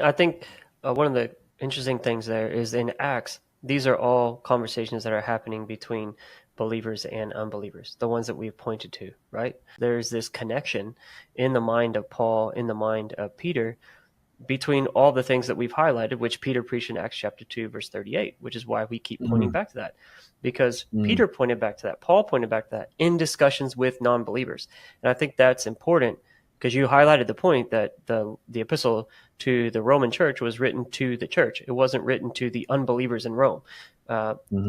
I think one of the interesting things there is in Acts, these are all conversations that are happening between believers and unbelievers, the ones that we've pointed to, right? There's this connection in the mind of Paul, in the mind of Peter, between all the things that we've highlighted, which Peter preached in Acts chapter 2, verse 38, which is why we keep pointing back to that. Because Peter pointed back to that, Paul pointed back to that in discussions with non-believers. And I think that's important because you highlighted the point that the epistle to the Roman church was written to the church. It wasn't written to the unbelievers in Rome.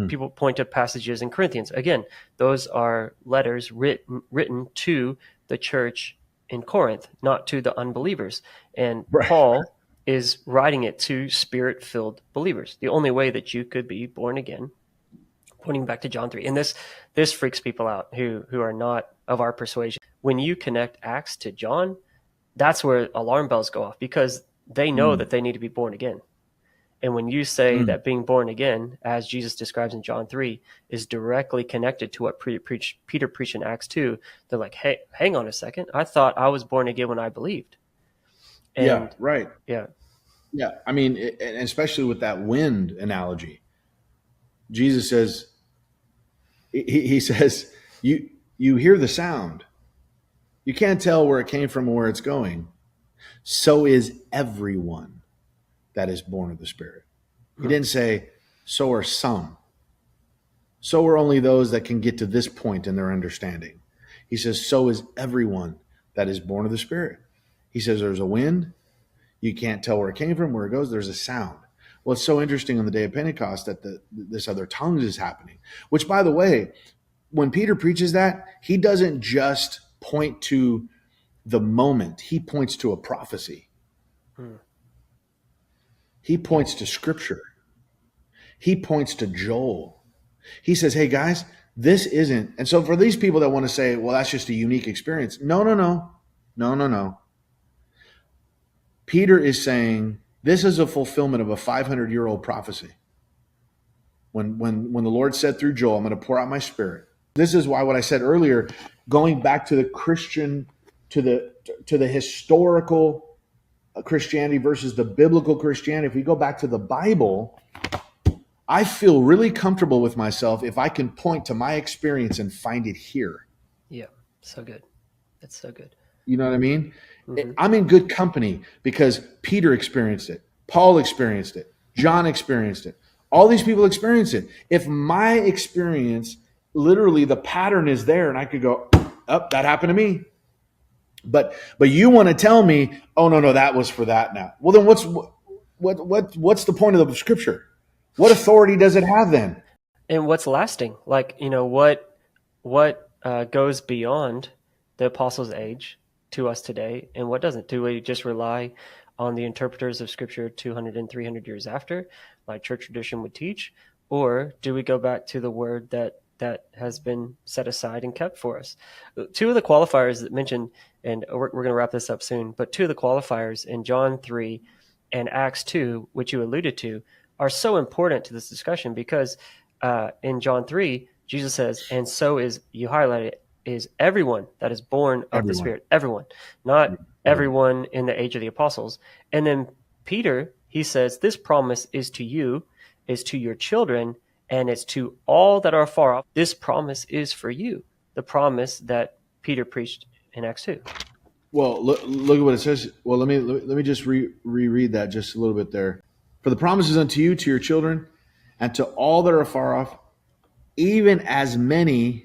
People point to passages in Corinthians. Again, those are letters written to the church in Corinth, not to the unbelievers. And Paul is writing it to spirit-filled believers. The only way that you could be born again, pointing back to John 3. And this freaks people out who are not of our persuasion. When you connect Acts to John, that's where alarm bells go off because they know that they need to be born again. And when you say that being born again, as Jesus describes in John 3, is directly connected to what Peter preached in Acts 2, they're like, hey, hang on a second. I thought I was born again when I believed. And, yeah, right. Yeah. Yeah. I mean, and especially with that wind analogy, Jesus says, he says, you hear the sound. You can't tell where it came from or where it's going. So is everyone that is born of the Spirit. He didn't say, so are some. So are only those that can get to this point in their understanding. He says, so is everyone that is born of the Spirit. He says, there's a wind. You can't tell where it came from, where it goes. There's a sound. Well, it's so interesting on the day of Pentecost that this other tongues is happening, which, by the way, when Peter preaches that, he doesn't just point to the moment. He points to a prophecy. He points to Scripture. He points to Joel. He says, hey, guys, this isn't. And so for these people that want to say, well, that's just a unique experience. No. Peter is saying this is a fulfillment of a 500-year-old prophecy. When the Lord said through Joel, I'm going to pour out my Spirit. This is why what I said earlier, going back to the Christian, to the historical Christianity versus the biblical Christianity, if we go back to the Bible, I feel really comfortable with myself if I can point to my experience and find it here. Yeah, so good. That's so good. You know what I mean? I'm in good company because Peter experienced it. Paul experienced it. John experienced it. All these people experienced it. If my experience, literally the pattern is there and I could go, oh, that happened to me. But you want to tell me, oh no, that was for that now. Well, then what's the point of the Scripture? What authority does it have then? And what's lasting? Like, what goes beyond the apostles' age to us today, and what doesn't? Do we just rely on the interpreters of Scripture 200 and 300 years after, like church tradition would teach, or do we go back to the word that has been set aside and kept for us? Two of the qualifiers that mentioned, and we're going to wrap this up soon, but two of the qualifiers in John 3 and Acts 2, which you alluded to, are so important to this discussion because in John 3, Jesus says, and so is, you highlighted it, is everyone that is born of the Spirit. Everyone, not everyone in the age of the apostles. And then Peter, he says, this promise is to you, is to your children, and it's to all that are far off. This promise is for you, the promise that Peter preached in Acts 2. Well, look at what it says. Well, let me just reread that just a little bit there. For the promises unto you, to your children, and to all that are far off, even as many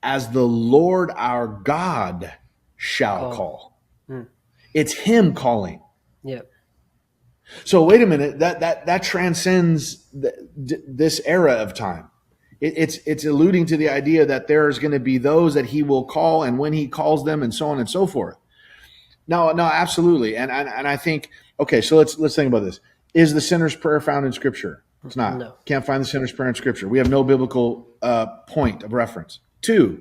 as the Lord our God shall call. It's Him calling. Yeah. So wait a minute, that transcends this era of time. It's alluding to the idea that there's going to be those that He will call, and when He calls them, and so on and so forth. No, absolutely, and I think, okay, so let's think about this. Is the sinner's prayer found in Scripture? It's not. No. Can't find the sinner's prayer in Scripture. We have no biblical point of reference. 2,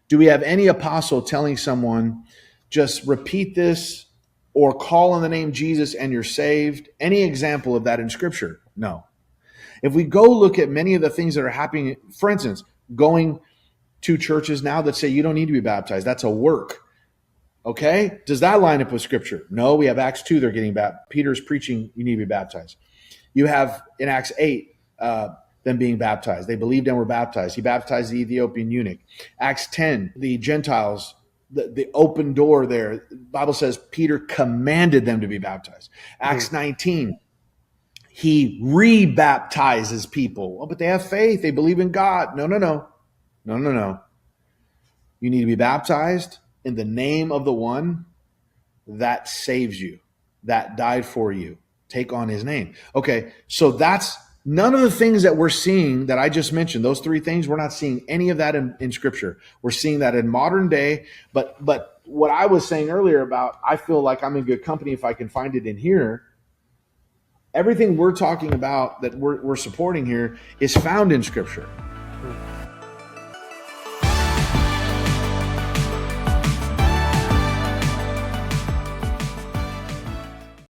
do we have any apostle telling someone, just repeat this or call on the name Jesus and you're saved? Any example of that in Scripture? No. If we go look at many of the things that are happening, for instance, going to churches now that say you don't need to be baptized, that's a work. Okay, does that line up with Scripture? No, we have Acts 2, they're getting baptized. Peter's preaching, you need to be baptized. You have in Acts 8, them being baptized. They believed and were baptized. He baptized the Ethiopian eunuch. Acts 10, the Gentiles, the open door there. The Bible says Peter commanded them to be baptized. Acts 19, he re-baptizes people. Oh, but they have faith. They believe in God. No. You need to be baptized in the name of the one that saves you, that died for you. Take on his name. Okay, so that's none of the things that we're seeing that I just mentioned, those three things, we're not seeing any of that in Scripture. We're seeing that in modern day. But what I was saying earlier about, I feel like I'm in good company if I can find it in here. Everything we're talking about that we're supporting here is found in Scripture.